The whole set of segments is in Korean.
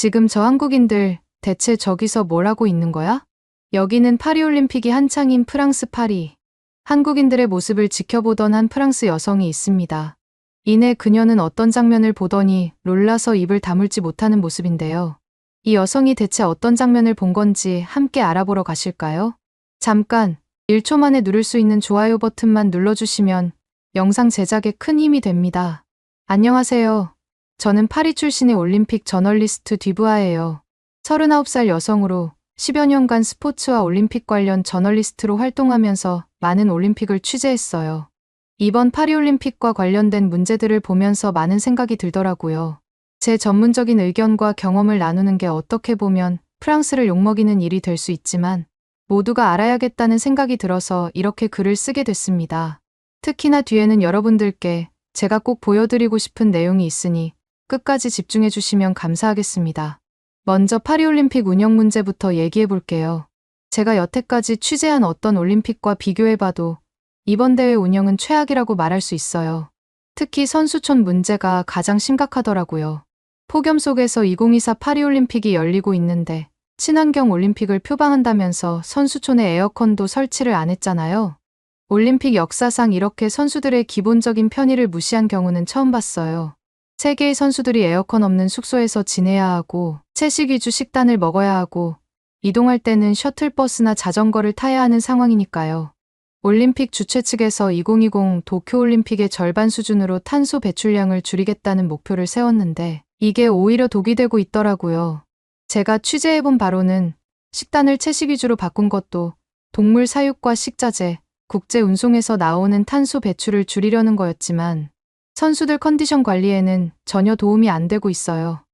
지금 저 한국인들 대체 저기서 뭘 하고 있는 거야? 여기는 파리올림픽이 한창인 프랑스 파리. 한국인들의 모습을 지켜보던 한 프랑스 여성이 있습니다. 이내 그녀는 어떤 장면을 보더니 놀라서 입을 다물지 못하는 모습인데요. 이 여성이 대체 어떤 장면을 본 건지 함께 알아보러 가실까요? 잠깐 1초 만에 누를 수 있는 좋아요 버튼만 눌러주시면 영상 제작에 큰 힘이 됩니다. 안녕하세요. 저는 파리 출신의 올림픽 저널리스트 뒤브아예요. 39살 여성으로 10여 년간 스포츠와 올림픽 관련 저널리스트로 활동하면서 많은 올림픽을 취재했어요. 이번 파리올림픽과 관련된 문제들을 보면서 많은 생각이 들더라고요. 제 전문적인 의견과 경험을 나누는 게 어떻게 보면 프랑스를 욕먹이는 일이 될 수 있지만 모두가 알아야겠다는 생각이 들어서 이렇게 글을 쓰게 됐습니다. 특히나 뒤에는 여러분들께 제가 꼭 보여드리고 싶은 내용이 있으니 끝까지 집중해 주시면 감사하겠습니다. 먼저 파리올림픽 운영 문제부터 얘기해 볼게요. 제가 여태까지 취재한 어떤 올림픽과 비교해봐도 이번 대회 운영은 최악이라고 말할 수 있어요. 특히 선수촌 문제가 가장 심각하더라고요. 폭염 속에서 2024 파리올림픽이 열리고 있는데 친환경 올림픽을 표방한다면서 선수촌에 에어컨도 설치를 안 했잖아요. 올림픽 역사상 이렇게 선수들의 기본적인 편의를 무시한 경우는 처음 봤어요. 세계의 선수들이 에어컨 없는 숙소에서 지내야 하고 채식 위주 식단을 먹어야 하고 이동할 때는 셔틀버스나 자전거를 타야 하는 상황이니까요. 올림픽 주최 측에서 2020 도쿄올림픽의 절반 수준으로 탄소 배출량을 줄이겠다는 목표를 세웠는데 이게 오히려 독이 되고 있더라고요. 제가 취재해본 바로는 식단을 채식 위주로 바꾼 것도 동물 사육과 식자재, 국제 운송에서 나오는 탄소 배출을 줄이려는 거였지만 선수들 컨디션 관리에는 전혀 도움이 안 되고 있어요.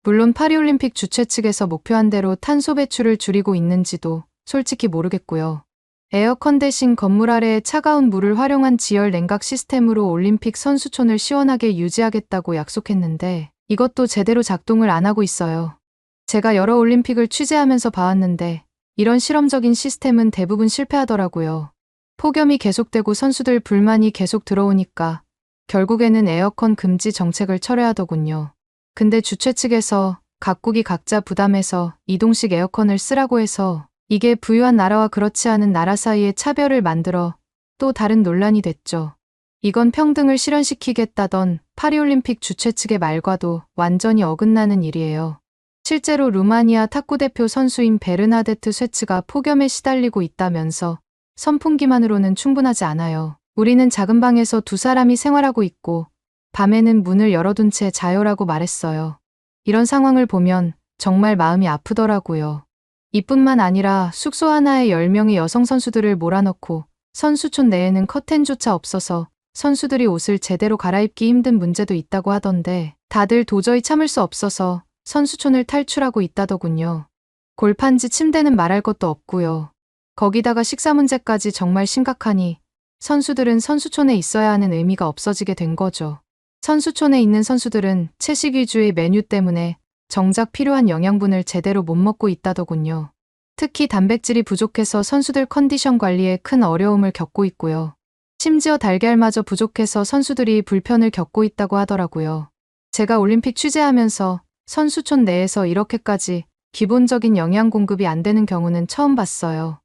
물론 파리올림픽 주최 측에서 목표한 대로 탄소 배출을 줄이고 있는지도 솔직히 모르겠고요. 에어컨 대신 건물 아래에 차가운 물을 활용한 지열 냉각 시스템으로 올림픽 선수촌을 시원하게 유지하겠다고 약속했는데 이것도 제대로 작동을 안 하고 있어요. 제가 여러 올림픽을 취재하면서 봐왔는데 이런 실험적인 시스템은 대부분 실패하더라고요. 폭염이 계속되고 선수들 불만이 계속 들어오니까 결국에는 에어컨 금지 정책을 철회하더군요. 근데 주최 측에서 각국이 각자 부담해서 이동식 에어컨을 쓰라고 해서 이게 부유한 나라와 그렇지 않은 나라 사이에 차별을 만들어 또 다른 논란이 됐죠. 이건 평등을 실현시키겠다던 파리올림픽 주최 측의 말과도 완전히 어긋나는 일이에요. 실제로 루마니아 탁구 대표 선수인 베르나데트 쇠츠가 폭염에 시달리고 있다면서 선풍기만으로는 충분하지 않아요. 우리는 작은 방에서 두 사람이 생활하고 있고 밤에는 문을 열어둔 채 자요라고 말했어요. 이런 상황을 보면 정말 마음이 아프더라고요. 이뿐만 아니라 숙소 하나에 10명의 여성 선수들을 몰아넣고 선수촌 내에는 커튼조차 없어서 선수들이 옷을 제대로 갈아입기 힘든 문제도 있다고 하던데 다들 도저히 참을 수 없어서 선수촌을 탈출하고 있다더군요. 골판지 침대는 말할 것도 없고요. 거기다가 식사 문제까지 정말 심각하니 선수들은 선수촌에 있어야 하는 의미가 없어지게 된 거죠. 선수촌에 있는 선수들은 채식 위주의 메뉴 때문에 정작 필요한 영양분을 제대로 못 먹고 있다더군요. 특히 단백질이 부족해서 선수들 컨디션 관리에 큰 어려움을 겪고 있고요. 심지어 달걀마저 부족해서 선수들이 불편을 겪고 있다고 하더라고요. 제가 올림픽 취재하면서 선수촌 내에서 이렇게까지 기본적인 영양 공급이 안 되는 경우는 처음 봤어요.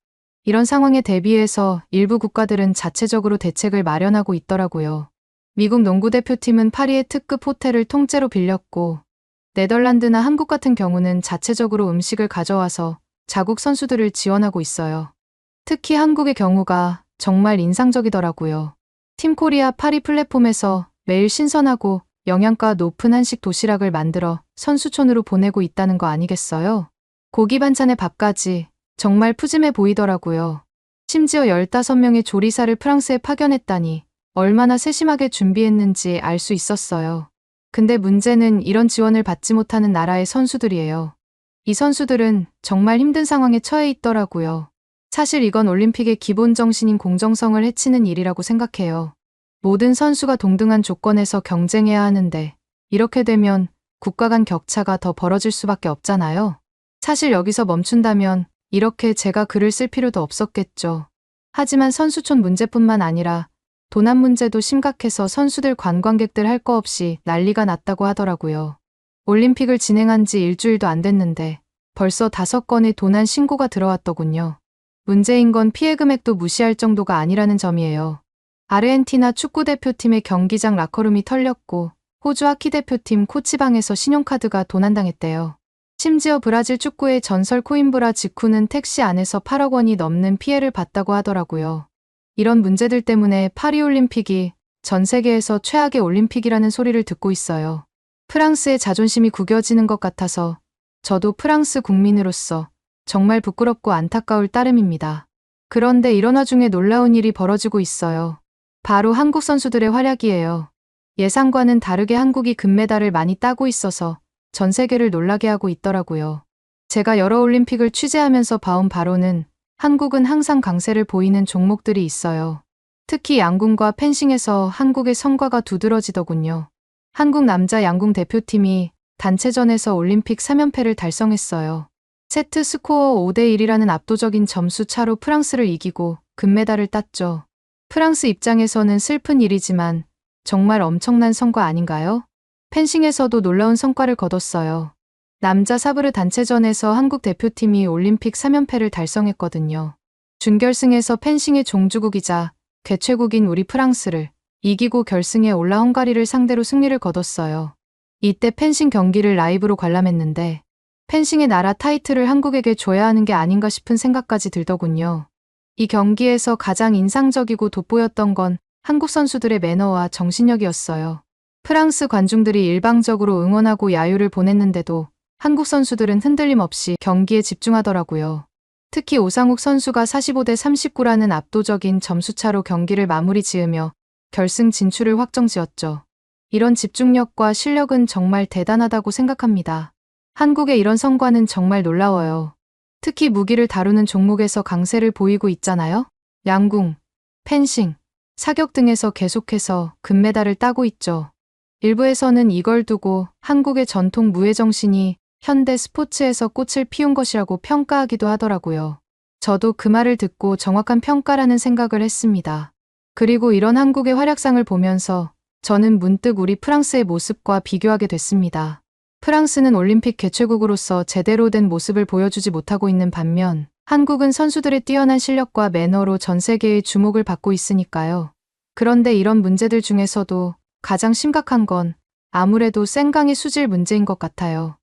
이런 상황에 대비해서 일부 국가들은 자체적으로 대책을 마련하고 있더라고요. 미국 농구대표팀은 파리의 특급 호텔을 통째로 빌렸고 네덜란드나 한국 같은 경우는 자체적으로 음식을 가져와서 자국 선수들을 지원하고 있어요. 특히 한국의 경우가 정말 인상적이더라고요. 팀코리아 파리 플랫폼에서 매일 신선하고 영양가 높은 한식 도시락을 만들어 선수촌으로 보내고 있다는 거 아니겠어요? 고기 반찬에 밥까지 정말 푸짐해 보이더라고요. 심지어 15명의 조리사를 프랑스에 파견했다니 얼마나 세심하게 준비했는지 알 수 있었어요. 근데 문제는 이런 지원을 받지 못하는 나라의 선수들이에요. 이 선수들은 정말 힘든 상황에 처해 있더라고요. 사실 이건 올림픽의 기본 정신인 공정성을 해치는 일이라고 생각해요. 모든 선수가 동등한 조건에서 경쟁해야 하는데 이렇게 되면 국가 간 격차가 더 벌어질 수밖에 없잖아요. 사실 여기서 멈춘다면 이렇게 제가 글을 쓸 필요도 없었겠죠. 하지만 선수촌 문제뿐만 아니라 도난 문제도 심각해서 선수들 관광객들 할 거 없이 난리가 났다고 하더라고요. 올림픽을 진행한 지 일주일도 안 됐는데 벌써 5건의 도난 신고가 들어왔더군요. 문제인 건 피해 금액도 무시할 정도가 아니라는 점이에요. 아르헨티나 축구대표팀의 경기장 라커룸이 털렸고 호주 하키 대표팀 코치방에서 신용카드가 도난당했대요. 심지어 브라질 축구의 전설 코임브라 직후는 택시 안에서 8억 원이 넘는 피해를 봤다고 하더라고요. 이런 문제들 때문에 파리올림픽이 전 세계에서 최악의 올림픽이라는 소리를 듣고 있어요. 프랑스의 자존심이 구겨지는 것 같아서 저도 프랑스 국민으로서 정말 부끄럽고 안타까울 따름입니다. 그런데 이런 와중에 놀라운 일이 벌어지고 있어요. 바로 한국 선수들의 활약이에요. 예상과는 다르게 한국이 금메달을 많이 따고 있어서 전 세계를 놀라게 하고 있더라고요. 제가 여러 올림픽을 취재하면서 봐온 바로는 한국은 항상 강세를 보이는 종목들이 있어요. 특히 양궁과 펜싱에서 한국의 성과가 두드러지더군요. 한국 남자 양궁 대표팀이 단체전에서 올림픽 3연패를 달성했어요. 세트 스코어 5대1이라는 압도적인 점수 차로 프랑스를 이기고 금메달을 땄죠. 프랑스 입장에서는 슬픈 일이지만 정말 엄청난 성과 아닌가요? 펜싱에서도 놀라운 성과를 거뒀어요. 남자 사브르 단체전에서 한국 대표팀이 올림픽 3연패를 달성했거든요. 준결승에서 펜싱의 종주국이자 개최국인 우리 프랑스를 이기고 결승에 올라 헝가리를 상대로 승리를 거뒀어요. 이때 펜싱 경기를 라이브로 관람했는데 펜싱의 나라 타이틀을 한국에게 줘야 하는 게 아닌가 싶은 생각까지 들더군요. 이 경기에서 가장 인상적이고 돋보였던 건 한국 선수들의 매너와 정신력이었어요. 프랑스 관중들이 일방적으로 응원하고 야유를 보냈는데도 한국 선수들은 흔들림 없이 경기에 집중하더라고요. 특히 오상욱 선수가 45대 39라는 압도적인 점수차로 경기를 마무리 지으며 결승 진출을 확정지었죠. 이런 집중력과 실력은 정말 대단하다고 생각합니다. 한국의 이런 성과는 정말 놀라워요. 특히 무기를 다루는 종목에서 강세를 보이고 있잖아요. 양궁, 펜싱, 사격 등에서 계속해서 금메달을 따고 있죠. 일부에서는 이걸 두고 한국의 전통 무예 정신이 현대 스포츠에서 꽃을 피운 것이라고 평가하기도 하더라고요. 저도 그 말을 듣고 정확한 평가라는 생각을 했습니다. 그리고 이런 한국의 활약상을 보면서 저는 문득 우리 프랑스의 모습과 비교하게 됐습니다. 프랑스는 올림픽 개최국으로서 제대로 된 모습을 보여주지 못하고 있는 반면 한국은 선수들의 뛰어난 실력과 매너로 전 세계의 주목을 받고 있으니까요. 그런데 이런 문제들 중에서도 가장 심각한 건 아무래도 생강의 수질 문제인 것 같아요.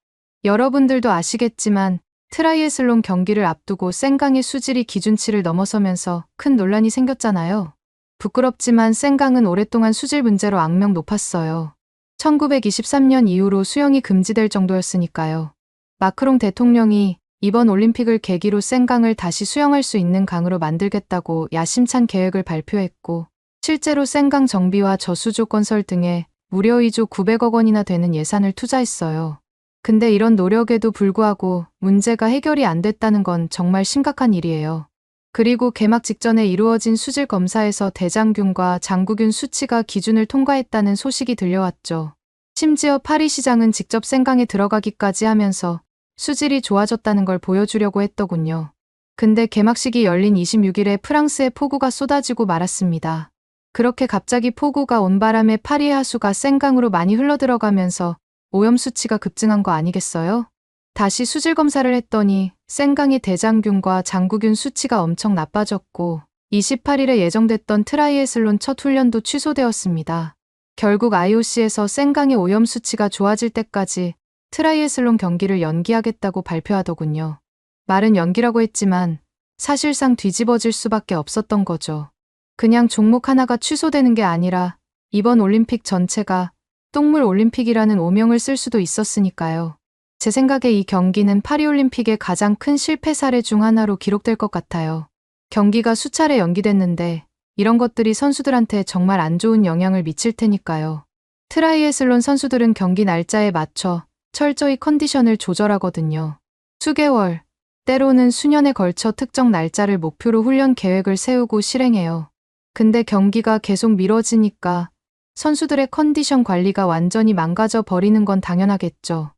여러분들도 아시겠지만 트라이애슬론 경기를 앞두고 생강의 수질이 기준치를 넘어서면서 큰 논란이 생겼잖아요. 부끄럽지만 생강은 오랫동안 수질 문제로 악명 높았어요. 1923년 이후로 수영이 금지될 정도였으니까요. 마크롱 대통령이 이번 올림픽을 계기로 생강을 다시 수영할 수 있는 강으로 만들겠다고 야심찬 계획을 발표했고 실제로 생강 정비와 저수조 건설 등에 무려 2조 900억 원이나 되는 예산을 투자했어요. 근데 이런 노력에도 불구하고 문제가 해결이 안 됐다는 건 정말 심각한 일이에요. 그리고 개막 직전에 이루어진 수질 검사에서 대장균과 장구균 수치가 기준을 통과했다는 소식이 들려왔죠. 심지어 파리시장은 직접 생강에 들어가기까지 하면서 수질이 좋아졌다는 걸 보여주려고 했더군요. 근데 개막식이 열린 26일에 프랑스에 폭우가 쏟아지고 말았습니다. 그렇게 갑자기 폭우가 온 바람에 파리의 하수가 생강으로 많이 흘러들어가면서 오염 수치가 급증한 거 아니겠어요? 다시 수질 검사를 했더니 생강의 대장균과 장구균 수치가 엄청 나빠졌고 28일에 예정됐던 트라이애슬론 첫 훈련도 취소되었습니다. 결국 IOC에서 생강의 오염 수치가 좋아질 때까지 트라이애슬론 경기를 연기하겠다고 발표하더군요. 말은 연기라고 했지만 사실상 뒤집어질 수밖에 없었던 거죠. 그냥 종목 하나가 취소되는 게 아니라 이번 올림픽 전체가 똥물 올림픽이라는 오명을 쓸 수도 있었으니까요. 제 생각에 이 경기는 파리올림픽의 가장 큰 실패 사례 중 하나로 기록될 것 같아요. 경기가 수차례 연기됐는데 이런 것들이 선수들한테 정말 안 좋은 영향을 미칠 테니까요. 트라이애슬론 선수들은 경기 날짜에 맞춰 철저히 컨디션을 조절하거든요. 수개월, 때로는 수년에 걸쳐 특정 날짜를 목표로 훈련 계획을 세우고 실행해요. 근데 경기가 계속 미뤄지니까 선수들의 컨디션 관리가 완전히 망가져 버리는 건 당연하겠죠.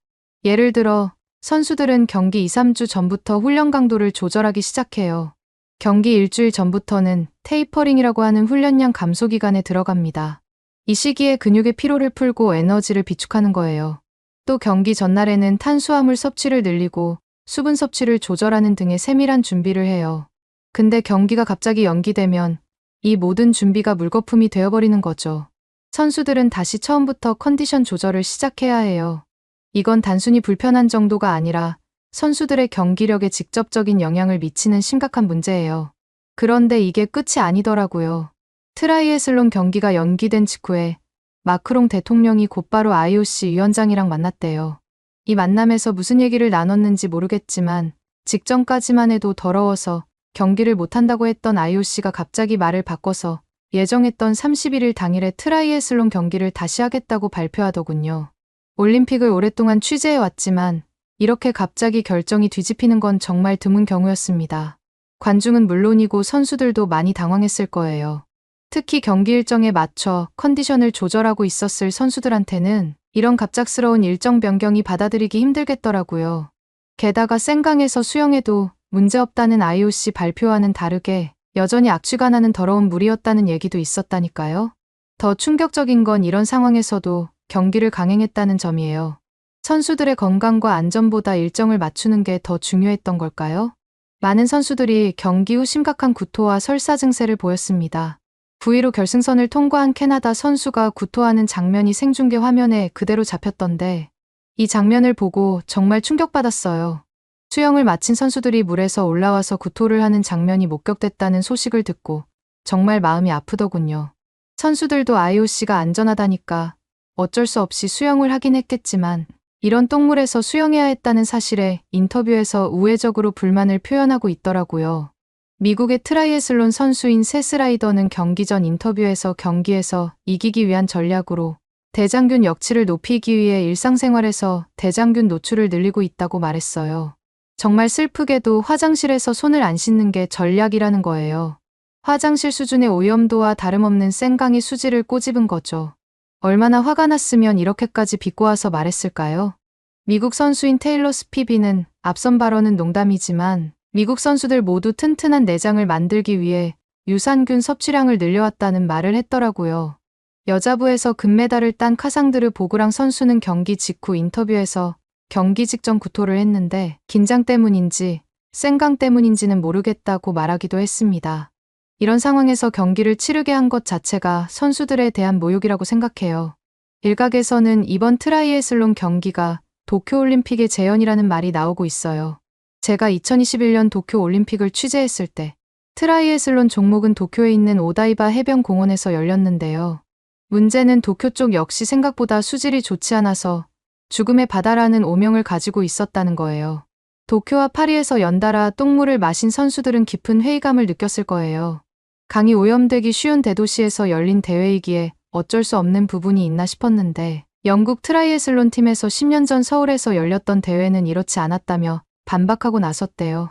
예를 들어 선수들은 경기 2, 3주 전부터 훈련 강도를 조절하기 시작해요. 경기 일주일 전부터는 테이퍼링이라고 하는 훈련량 감소 기간에 들어갑니다. 이 시기에 근육의 피로를 풀고 에너지를 비축하는 거예요. 또 경기 전날에는 탄수화물 섭취를 늘리고 수분 섭취를 조절하는 등의 세밀한 준비를 해요. 근데 경기가 갑자기 연기되면 이 모든 준비가 물거품이 되어버리는 거죠. 선수들은 다시 처음부터 컨디션 조절을 시작해야 해요. 이건 단순히 불편한 정도가 아니라 선수들의 경기력에 직접적인 영향을 미치는 심각한 문제예요. 그런데 이게 끝이 아니더라고요. 트라이애슬론 경기가 연기된 직후에 마크롱 대통령이 곧바로 IOC 위원장이랑 만났대요. 이 만남에서 무슨 얘기를 나눴는지 모르겠지만 직전까지만 해도 더러워서 경기를 못한다고 했던 IOC가 갑자기 말을 바꿔서 예정했던 31일 당일에 트라이애슬론 경기를 다시 하겠다고 발표하더군요. 올림픽을 오랫동안 취재해왔지만 이렇게 갑자기 결정이 뒤집히는 건 정말 드문 경우였습니다. 관중은 물론이고 선수들도 많이 당황했을 거예요. 특히 경기 일정에 맞춰 컨디션을 조절하고 있었을 선수들한테는 이런 갑작스러운 일정 변경이 받아들이기 힘들겠더라고요. 게다가 생강에서 수영해도 문제없다는 IOC 발표와는 다르게 여전히 악취가 나는 더러운 물이었다는 얘기도 있었다니까요. 더 충격적인 건 이런 상황에서도 경기를 강행했다는 점이에요. 선수들의 건강과 안전보다 일정을 맞추는 게 더 중요했던 걸까요? 많은 선수들이 경기 후 심각한 구토와 설사 증세를 보였습니다. 9위로 결승선을 통과한 캐나다 선수가 구토하는 장면이 생중계 화면에 그대로 잡혔던데 이 장면을 보고 정말 충격받았어요. 수영을 마친 선수들이 물에서 올라와서 구토를 하는 장면이 목격됐다는 소식을 듣고 정말 마음이 아프더군요. 선수들도 IOC가 안전하다니까 어쩔 수 없이 수영을 하긴 했겠지만 이런 똥물에서 수영해야 했다는 사실에 인터뷰에서 우회적으로 불만을 표현하고 있더라고요. 미국의 트라이애슬론 선수인 세스 라이더는 경기 전 인터뷰에서 경기에서 이기기 위한 전략으로 대장균 역치를 높이기 위해 일상생활에서 대장균 노출을 늘리고 있다고 말했어요. 정말 슬프게도 화장실에서 손을 안 씻는 게 전략이라는 거예요. 화장실 수준의 오염도와 다름없는 생강이 수지를 꼬집은 거죠. 얼마나 화가 났으면 이렇게까지 비꼬아서 말했을까요? 미국 선수인 테일러 스피비는 앞선 발언은 농담이지만 미국 선수들 모두 튼튼한 내장을 만들기 위해 유산균 섭취량을 늘려왔다는 말을 했더라고요. 여자부에서 금메달을 딴 카상드르 보그랑 선수는 경기 직후 인터뷰에서 경기 직전 구토를 했는데 긴장 때문인지 생강 때문인지는 모르겠다고 말하기도 했습니다. 이런 상황에서 경기를 치르게 한 것 자체가 선수들에 대한 모욕이라고 생각해요. 일각에서는 이번 트라이애슬론 경기가 도쿄올림픽의 재현이라는 말이 나오고 있어요. 제가 2021년 도쿄올림픽을 취재했을 때 트라이애슬론 종목은 도쿄에 있는 오다이바 해변공원에서 열렸는데요. 문제는 도쿄 쪽 역시 생각보다 수질이 좋지 않아서 죽음의 바다라는 오명을 가지고 있었다는 거예요. 도쿄와 파리에서 연달아 똥물을 마신 선수들은 깊은 회의감을 느꼈을 거예요. 강이 오염되기 쉬운 대도시에서 열린 대회이기에 어쩔 수 없는 부분이 있나 싶었는데 영국 트라이애슬론 팀에서 10년 전 서울에서 열렸던 대회는 이렇지 않았다며 반박하고 나섰대요.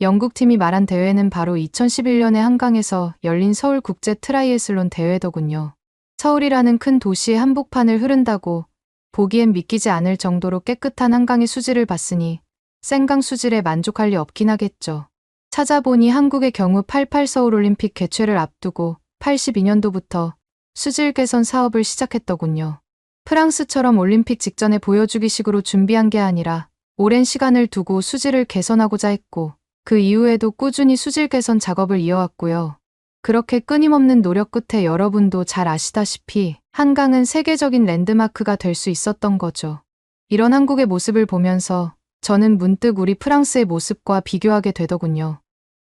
영국 팀이 말한 대회는 바로 2011년에 한강에서 열린 서울국제 트라이애슬론 대회더군요. 서울이라는 큰 도시의 한복판을 흐른다고 보기엔 믿기지 않을 정도로 깨끗한 한강의 수질을 봤으니 생강 수질에 만족할 리 없긴 하겠죠. 찾아보니 한국의 경우 88 서울올림픽 개최를 앞두고 82년도부터 수질 개선 사업을 시작했더군요. 프랑스처럼 올림픽 직전에 보여주기식으로 준비한 게 아니라 오랜 시간을 두고 수질을 개선하고자 했고 그 이후에도 꾸준히 수질 개선 작업을 이어왔고요. 그렇게 끊임없는 노력 끝에 여러분도 잘 아시다시피 한강은 세계적인 랜드마크가 될 수 있었던 거죠. 이런 한국의 모습을 보면서 저는 문득 우리 프랑스의 모습과 비교하게 되더군요.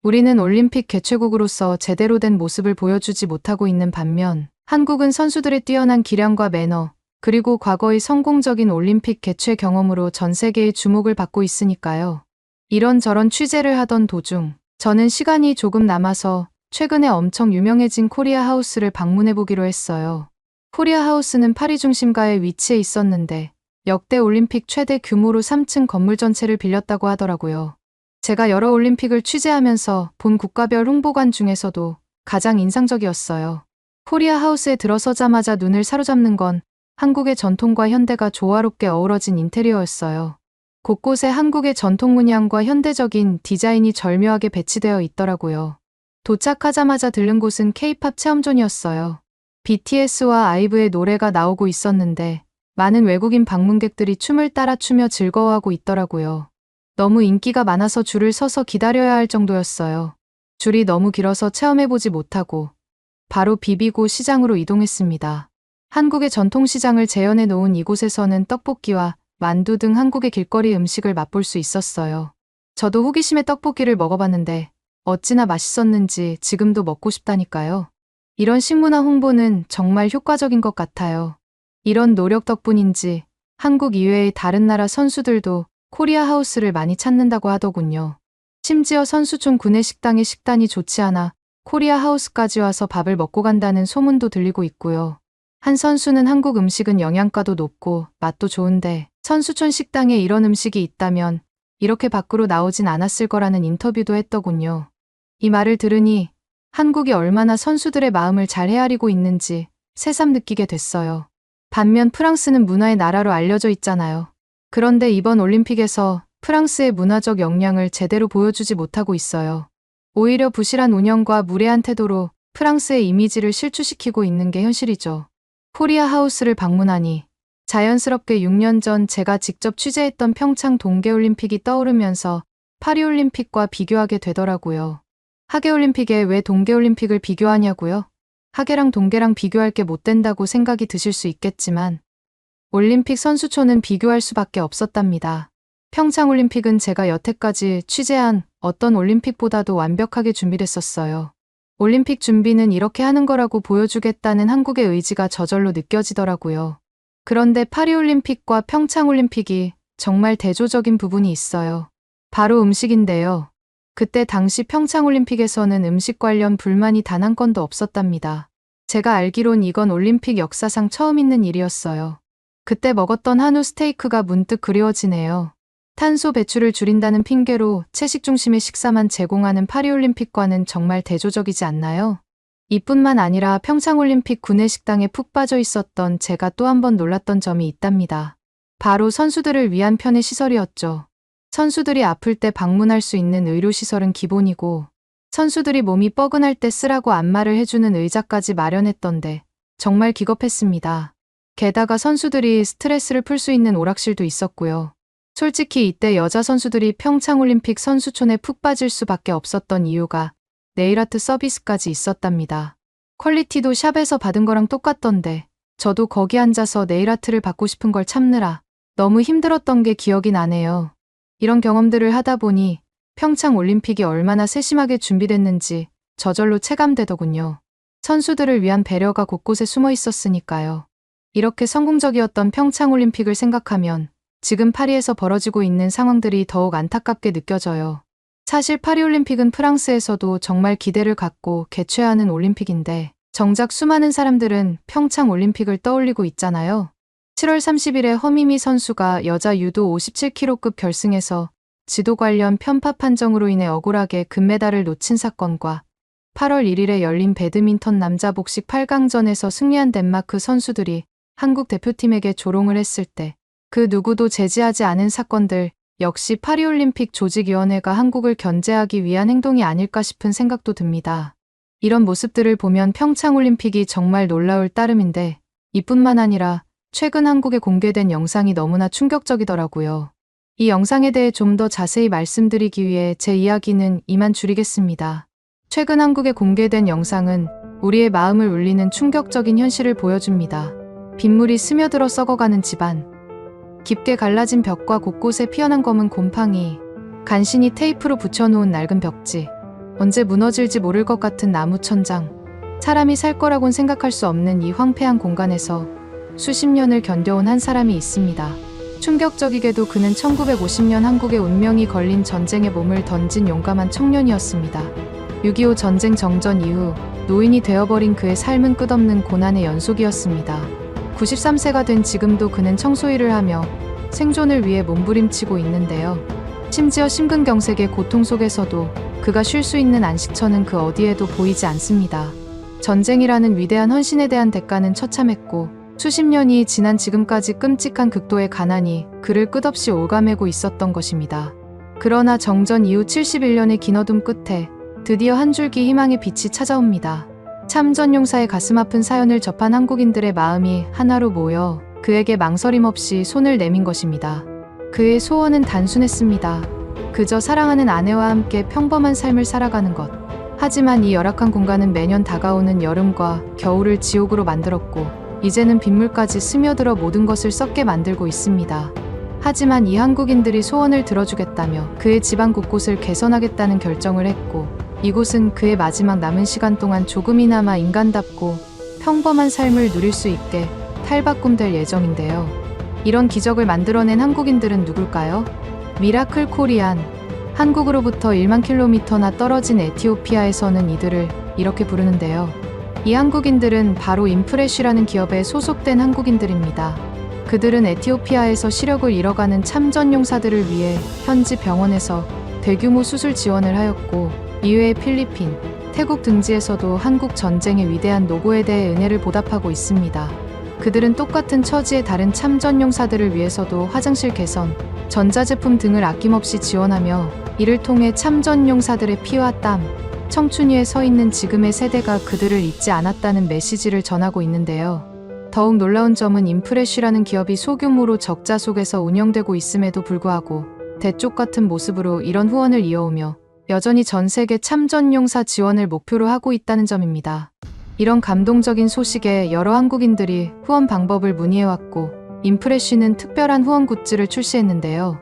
우리는 올림픽 개최국으로서 제대로 된 모습을 보여주지 못하고 있는 반면 한국은 선수들의 뛰어난 기량과 매너, 그리고 과거의 성공적인 올림픽 개최 경험으로 전 세계의 주목을 받고 있으니까요. 이런저런 취재를 하던 도중 저는 시간이 조금 남아서 최근에 엄청 유명해진 코리아 하우스를 방문해 보기로 했어요. 코리아 하우스는 파리 중심가에 위치해 있었는데 역대 올림픽 최대 규모로 3층 건물 전체를 빌렸다고 하더라고요. 제가 여러 올림픽을 취재하면서 본 국가별 홍보관 중에서도 가장 인상적이었어요. 코리아 하우스에 들어서자마자 눈을 사로잡는 건 한국의 전통과 현대가 조화롭게 어우러진 인테리어였어요. 곳곳에 한국의 전통 문양과 현대적인 디자인이 절묘하게 배치되어 있더라고요. 도착하자마자 들른 곳은 K-팝 체험존이었어요. BTS와 아이브의 노래가 나오고 있었는데 많은 외국인 방문객들이 춤을 따라 추며 즐거워하고 있더라고요. 너무 인기가 많아서 줄을 서서 기다려야 할 정도였어요. 줄이 너무 길어서 체험해보지 못하고 바로 비비고 시장으로 이동했습니다. 한국의 전통시장을 재현해 놓은 이곳에서는 떡볶이와 만두 등 한국의 길거리 음식을 맛볼 수 있었어요. 저도 호기심에 떡볶이를 먹어봤는데 어찌나 맛있었는지 지금도 먹고 싶다니까요. 이런 식문화 홍보는 정말 효과적인 것 같아요. 이런 노력 덕분인지 한국 이외의 다른 나라 선수들도 코리아 하우스를 많이 찾는다고 하더군요. 심지어 선수촌 구내식당의 식단이 좋지 않아 코리아 하우스까지 와서 밥을 먹고 간다는 소문도 들리고 있고요. 한 선수는 한국 음식은 영양가도 높고 맛도 좋은데 선수촌 식당에 이런 음식이 있다면 이렇게 밖으로 나오진 않았을 거라는 인터뷰도 했더군요. 이 말을 들으니 한국이 얼마나 선수들의 마음을 잘 헤아리고 있는지 새삼 느끼게 됐어요. 반면 프랑스는 문화의 나라로 알려져 있잖아요. 그런데 이번 올림픽에서 프랑스의 문화적 역량을 제대로 보여주지 못하고 있어요. 오히려 부실한 운영과 무례한 태도로 프랑스의 이미지를 실추시키고 있는 게 현실이죠. 코리아 하우스를 방문하니 자연스럽게 6년 전 제가 직접 취재했던 평창 동계올림픽이 떠오르면서 파리올림픽과 비교하게 되더라고요. 하계올림픽에 왜 동계올림픽을 비교하냐고요? 하계랑 동계랑 비교할 게 못 된다고 생각이 드실 수 있겠지만 올림픽 선수촌은 비교할 수밖에 없었답니다. 평창올림픽은 제가 여태까지 취재한 어떤 올림픽보다도 완벽하게 준비됐었어요. 올림픽 준비는 이렇게 하는 거라고 보여주겠다는 한국의 의지가 저절로 느껴지더라고요. 그런데 파리올림픽과 평창올림픽이 정말 대조적인 부분이 있어요. 바로 음식인데요. 그때 당시 평창올림픽에서는 음식 관련 불만이 단 한 건도 없었답니다. 제가 알기론 이건 올림픽 역사상 처음 있는 일이었어요. 그때 먹었던 한우 스테이크가 문득 그리워지네요. 탄소 배출을 줄인다는 핑계로 채식 중심의 식사만 제공하는 파리올림픽과는 정말 대조적이지 않나요? 이뿐만 아니라 평창올림픽 구내식당에 푹 빠져 있었던 제가 또 한 번 놀랐던 점이 있답니다. 바로 선수들을 위한 편의 시설이었죠. 선수들이 아플 때 방문할 수 있는 의료시설은 기본이고 선수들이 몸이 뻐근할 때 쓰라고 안마를 해주는 의자까지 마련했던데 정말 기겁했습니다. 게다가 선수들이 스트레스를 풀 수 있는 오락실도 있었고요. 솔직히 이때 여자 선수들이 평창올림픽 선수촌에 푹 빠질 수밖에 없었던 이유가 네일아트 서비스까지 있었답니다. 퀄리티도 샵에서 받은 거랑 똑같던데 저도 거기 앉아서 네일아트를 받고 싶은 걸 참느라 너무 힘들었던 게 기억이 나네요. 이런 경험들을 하다 보니 평창올림픽이 얼마나 세심하게 준비됐는지 저절로 체감되더군요. 선수들을 위한 배려가 곳곳에 숨어 있었으니까요. 이렇게 성공적이었던 평창올림픽을 생각하면 지금 파리에서 벌어지고 있는 상황들이 더욱 안타깝게 느껴져요. 사실 파리올림픽은 프랑스에서도 정말 기대를 갖고 개최하는 올림픽인데 정작 수많은 사람들은 평창올림픽을 떠올리고 있잖아요. 7월 30일에 허미미 선수가 여자 유도 57kg급 결승에서 지도 관련 편파 판정으로 인해 억울하게 금메달을 놓친 사건과 8월 1일에 열린 배드민턴 남자 복식 8강전에서 승리한 덴마크 선수들이 한국 대표팀에게 조롱을 했을 때 그 누구도 제지하지 않은 사건들, 역시 파리올림픽 조직위원회가 한국을 견제하기 위한 행동이 아닐까 싶은 생각도 듭니다. 이런 모습들을 보면 평창올림픽이 정말 놀라울 따름인데 이뿐만 아니라 최근 한국에 공개된 영상이 너무나 충격적이더라고요. 이 영상에 대해 좀 더 자세히 말씀드리기 위해 제 이야기는 이만 줄이겠습니다. 최근 한국에 공개된 영상은 우리의 마음을 울리는 충격적인 현실을 보여줍니다. 빗물이 스며들어 썩어가는 집안, 깊게 갈라진 벽과 곳곳에 피어난 검은 곰팡이, 간신히 테이프로 붙여놓은 낡은 벽지, 언제 무너질지 모를 것 같은 나무 천장, 사람이 살 거라곤 생각할 수 없는 이 황폐한 공간에서 수십 년을 견뎌온 한 사람이 있습니다. 충격적이게도 그는 1950년 한국의 운명이 걸린 전쟁에 몸을 던진 용감한 청년이었습니다. 6.25 전쟁 정전 이후 노인이 되어버린 그의 삶은 끝없는 고난의 연속이었습니다. 93세가 된 지금도 그는 청소일을 하며 생존을 위해 몸부림치고 있는데요. 심지어 심근경색의 고통 속에서도 그가 쉴 수 있는 안식처는 그 어디에도 보이지 않습니다. 전쟁이라는 위대한 헌신에 대한 대가는 처참했고 수십 년이 지난 지금까지 끔찍한 극도의 가난이 그를 끝없이 옭아매고 있었던 것입니다. 그러나 정전 이후 71년의 긴 어둠 끝에 드디어 한 줄기 희망의 빛이 찾아옵니다. 참전용사의 가슴 아픈 사연을 접한 한국인들의 마음이 하나로 모여 그에게 망설임 없이 손을 내민 것입니다. 그의 소원은 단순했습니다. 그저 사랑하는 아내와 함께 평범한 삶을 살아가는 것. 하지만 이 열악한 공간은 매년 다가오는 여름과 겨울을 지옥으로 만들었고, 이제는 빗물까지 스며들어 모든 것을 썩게 만들고 있습니다. 하지만 이 한국인들이 소원을 들어주겠다며 그의 집안 곳곳을 개선하겠다는 결정을 했고, 이곳은 그의 마지막 남은 시간 동안 조금이나마 인간답고 평범한 삶을 누릴 수 있게 탈바꿈될 예정인데요. 이런 기적을 만들어낸 한국인들은 누굴까요? 미라클 코리안. 한국으로부터 1만 킬로미터나 떨어진 에티오피아에서는 이들을 이렇게 부르는데요. 이 한국인들은 바로 인프레쉬라는 기업에 소속된 한국인들입니다. 그들은 에티오피아에서 시력을 잃어가는 참전용사들을 위해 현지 병원에서 대규모 수술 지원을 하였고, 이외에 필리핀, 태국 등지에서도 한국 전쟁의 위대한 노고에 대해 은혜를 보답하고 있습니다. 그들은 똑같은 처지의 다른 참전용사들을 위해서도 화장실 개선, 전자제품 등을 아낌없이 지원하며, 이를 통해 참전용사들의 피와 땀, 청춘 위에 서 있는 지금의 세대가 그들을 잊지 않았다는 메시지를 전하고 있는데요. 더욱 놀라운 점은 인프레쉬라는 기업이 소규모로 적자 속에서 운영되고 있음에도 불구하고 대쪽 같은 모습으로 이런 후원을 이어오며 여전히 전 세계 참전용사 지원을 목표로 하고 있다는 점입니다. 이런 감동적인 소식에 여러 한국인들이 후원 방법을 문의해왔고, 인프레쉬는 특별한 후원 굿즈를 출시했는데요.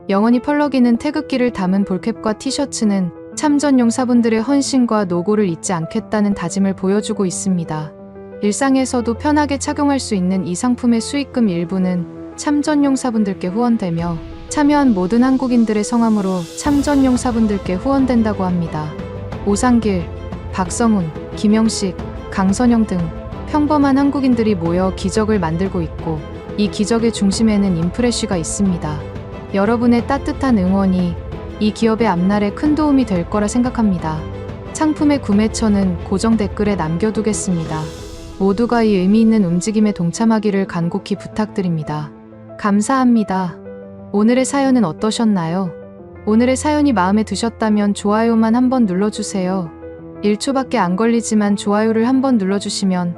영원히 펄럭이는 태극기를 담은 볼캡과 티셔츠는 참전용사분들의 헌신과 노고를 잊지 않겠다는 다짐을 보여주고 있습니다. 일상에서도 편하게 착용할 수 있는 이 상품의 수익금 일부는 참전용사분들께 후원되며, 참여한 모든 한국인들의 성함으로 참전용사분들께 후원된다고 합니다. 오상길, 박성훈, 김영식, 강선영 등 평범한 한국인들이 모여 기적을 만들고 있고, 이 기적의 중심에는 인프레쉬가 있습니다. 여러분의 따뜻한 응원이 이 기업의 앞날에 큰 도움이 될 거라 생각합니다. 상품의 구매처는 고정 댓글에 남겨두겠습니다. 모두가 이 의미 있는 움직임에 동참하기를 간곡히 부탁드립니다. 감사합니다. 오늘의 사연은 어떠셨나요? 오늘의 사연이 마음에 드셨다면 좋아요만 한번 눌러주세요. 1초밖에 안 걸리지만 좋아요를 한번 눌러주시면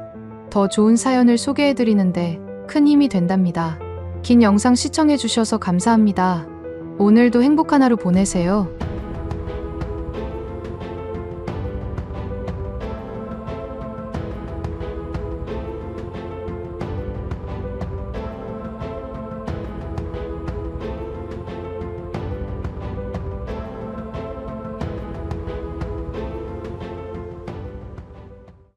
더 좋은 사연을 소개해드리는데 큰 힘이 된답니다. 긴 영상 시청해주셔서 감사합니다. 오늘도 행복한 하루 보내세요.